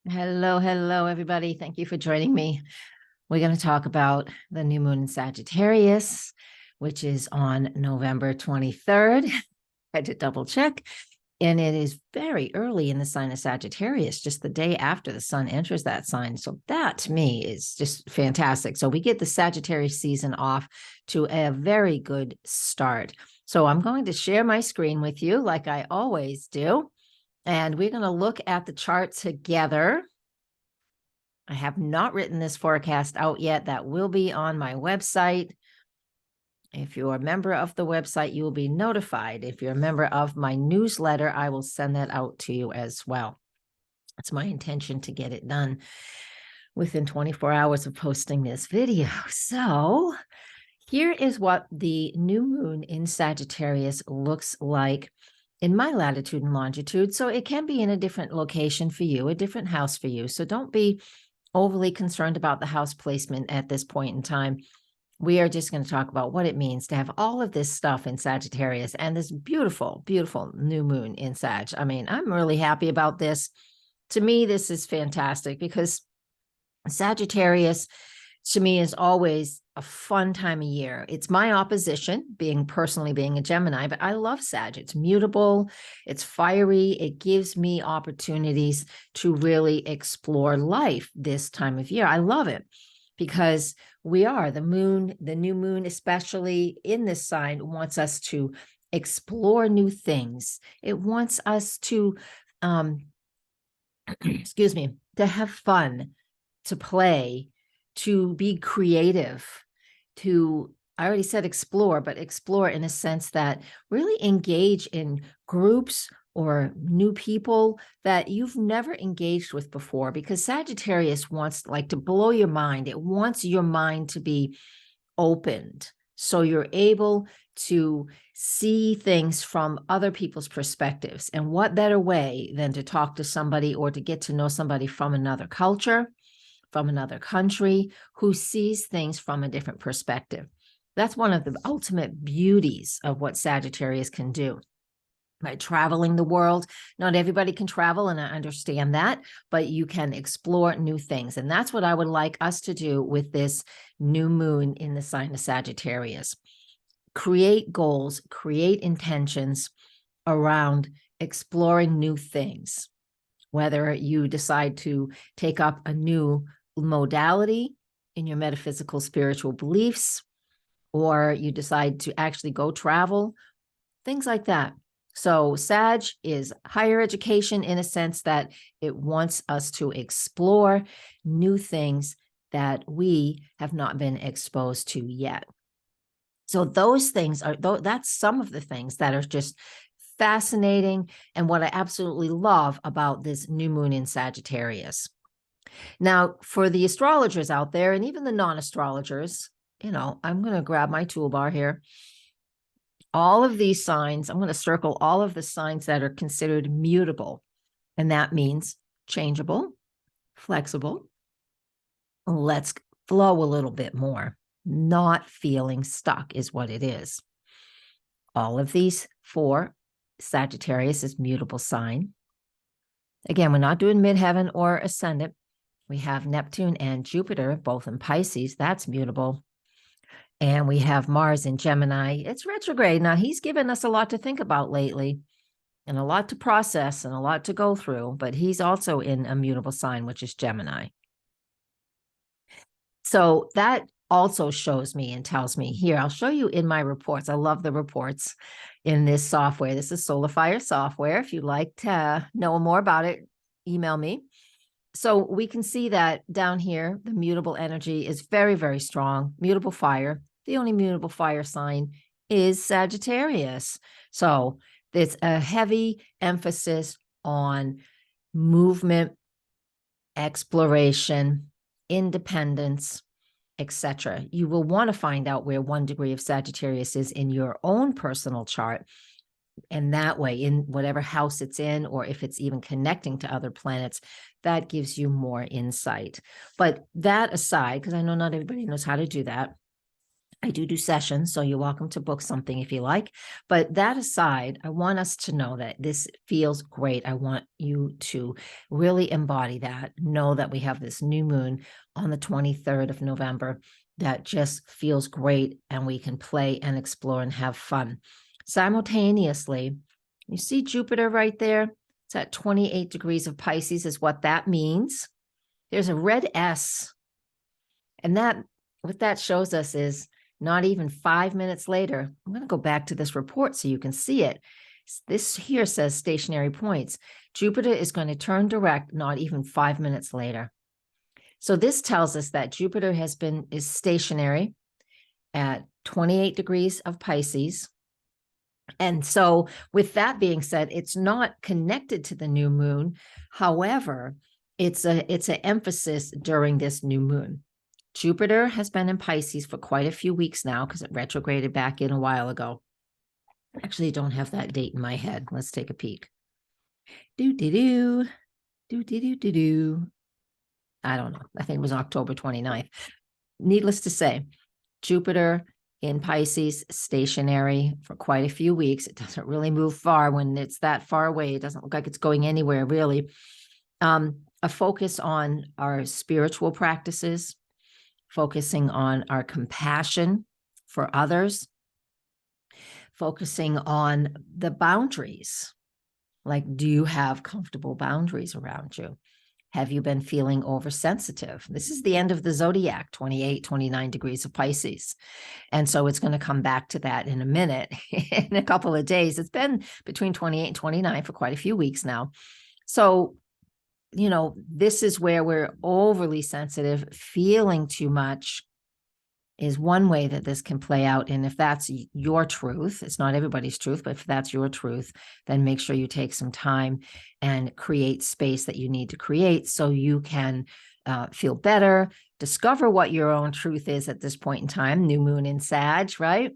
Hello, hello, everybody. Thank you for joining me. We're going to talk about the new moon in Sagittarius, which is on November 23rd. I had to double check. And it is very early in the sign of Sagittarius, just the day after the sun enters that sign. So that to me is just fantastic. So we get the Sagittarius season off to a very good start. So I'm going to share my screen with you like I always do. And we're going to look at the chart together. I have not written this forecast out yet. That will be on my website. If you're a member of the website, you will be notified. If you're a member of my newsletter, I will send that out to you as well. It's my intention to get it done within 24 hours of posting this video. So here is what the new moon in Sagittarius looks like in my latitude and longitude. So it can be in a different location for you, a different house for you. So don't be overly concerned about the house placement at this point in time. We are just going to talk about what it means to have all of this stuff in Sagittarius and this beautiful, beautiful new moon in Sag. I mean, I'm really happy about this. To me, this is fantastic because Sagittarius, to me, is always a fun time of year. It's my opposition, being a Gemini, but I love Sag. It's mutable, it's fiery, it gives me opportunities to really explore life this time of year. I love it because we are the new moon, especially in this sign, wants us to explore new things. It wants us to, excuse me, to have fun, to play, to be creative, I already said explore, but explore in a sense that really engage in groups or new people that you've never engaged with before, because Sagittarius wants to blow your mind. It wants your mind to be opened so you're able to see things from other people's perspectives. And what better way than to talk to somebody or to get to know somebody from another culture, from another country, who sees things from a different perspective. That's one of the ultimate beauties of what Sagittarius can do. By traveling the world, not everybody can travel, and I understand that, but you can explore new things. And that's what I would like us to do with this new moon in the sign of Sagittarius. Create goals, create intentions around exploring new things. Whether you decide to take up a new modality in your metaphysical spiritual beliefs, or you decide to actually go travel, things like that. So Sag is higher education in a sense that it wants us to explore new things that we have not been exposed to yet. So those things that's some of the things that are just fascinating and what I absolutely love about this new moon in Sagittarius. Now, for the astrologers out there, and even the non-astrologers, I'm going to grab my toolbar here. All of these signs, I'm going to circle all of the signs that are considered mutable. And that means changeable, flexible. Let's flow a little bit more. Not feeling stuck is what it is. All of these four, Sagittarius is mutable sign. Again, we're not doing midheaven or ascendant. We have Neptune and Jupiter, both in Pisces. That's mutable. And we have Mars in Gemini. It's retrograde. Now, he's given us a lot to think about lately and a lot to process and a lot to go through, but he's also in a mutable sign, which is Gemini. So that also shows me and tells me here, I'll show you in my reports. I love the reports in this software. This is SolarFire software. If you'd like to know more about it, email me. So we can see that down here, the mutable energy is very, very strong. Mutable fire. The only mutable fire sign is Sagittarius. So there's a heavy emphasis on movement, exploration, independence, etc. You will want to find out where 1 degree of Sagittarius is in your own personal chart. And that way, in whatever house it's in, or if it's even connecting to other planets, that gives you more insight. But that aside, because I know not everybody knows how to do that, I do sessions, so you're welcome to book something if you like. But that aside, I want us to know that this feels great. I want you to really embody that. Know that we have this new moon on the 23rd of November that just feels great, and we can play and explore and have fun. Simultaneously, you see Jupiter right there? It's at 28 degrees of Pisces is what that means. There's a red S, and that what that shows us is not even 5 minutes later. I'm going to go back to this report so you can see it. This here says stationary points. Jupiter is going to turn direct not even 5 minutes later. So this tells us that Jupiter is stationary at 28 degrees of Pisces. And so with that being said, it's not connected to the new moon. However, it's an emphasis during this new moon. Jupiter has been in Pisces for quite a few weeks now because it retrograded back in a while ago. Actually, I don't have that date in my head. Let's take a peek. Do. I don't know. I think it was October 29th. Needless to say, Jupiter in Pisces, stationary for quite a few weeks. It doesn't really move far when it's that far away. It doesn't look like it's going anywhere, really. A focus on our spiritual practices, focusing on our compassion for others, focusing on the boundaries. Like, do you have comfortable boundaries around you? Have you been feeling oversensitive? This is the end of the zodiac, 28, 29 degrees of Pisces. And so it's going to come back to that in a minute, in a couple of days. It's been between 28 and 29 for quite a few weeks now. So, this is where we're overly sensitive. Feeling too much is one way that this can play out. And if that's your truth, it's not everybody's truth, but if that's your truth, then make sure you take some time and create space that you need to create so you can feel better, discover what your own truth is at this point in time, new moon in Sag, right?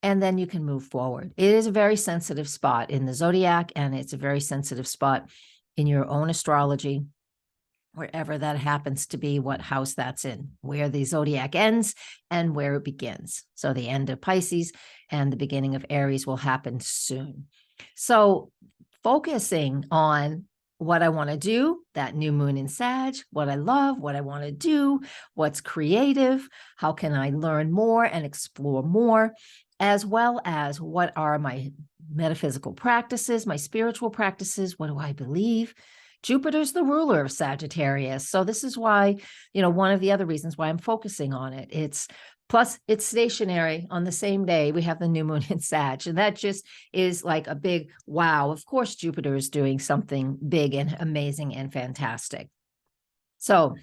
And then you can move forward. It is a very sensitive spot in the zodiac, and it's a very sensitive spot in your own astrology, wherever that happens to be, what house that's in, where the zodiac ends and where it begins. So the end of Pisces and the beginning of Aries will happen soon. So focusing on what I want to do, that new moon in Sag, what I love, what I want to do, what's creative, how can I learn more and explore more, as well as what are my metaphysical practices, my spiritual practices, what do I believe? Jupiter's the ruler of Sagittarius. So this is why, one of the other reasons why I'm focusing on it. Plus it's stationary on the same day we have the new moon in Sag. And that just is like a big wow. Of course, Jupiter is doing something big and amazing and fantastic. So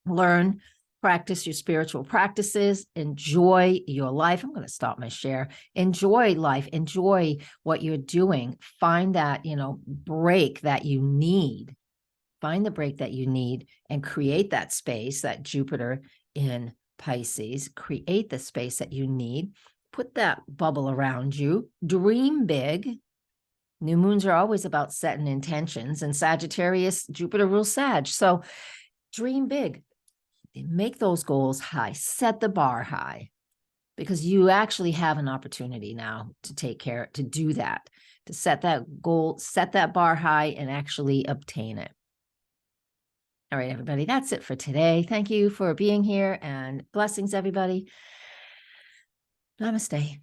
learn, practice your spiritual practices, enjoy your life. I'm going to stop my share. Enjoy life, enjoy what you're doing. Find that, break that you need. Find the break that you need and create that space, that Jupiter in Pisces, create the space that you need. Put that bubble around you. Dream big. New moons are always about setting intentions, and Sagittarius, Jupiter rules Sag. So dream big. Make those goals high, set the bar high, because you actually have an opportunity now to do that, to set that goal, set that bar high and actually obtain it. All right, everybody, that's it for today. Thank you for being here and blessings, everybody. Namaste.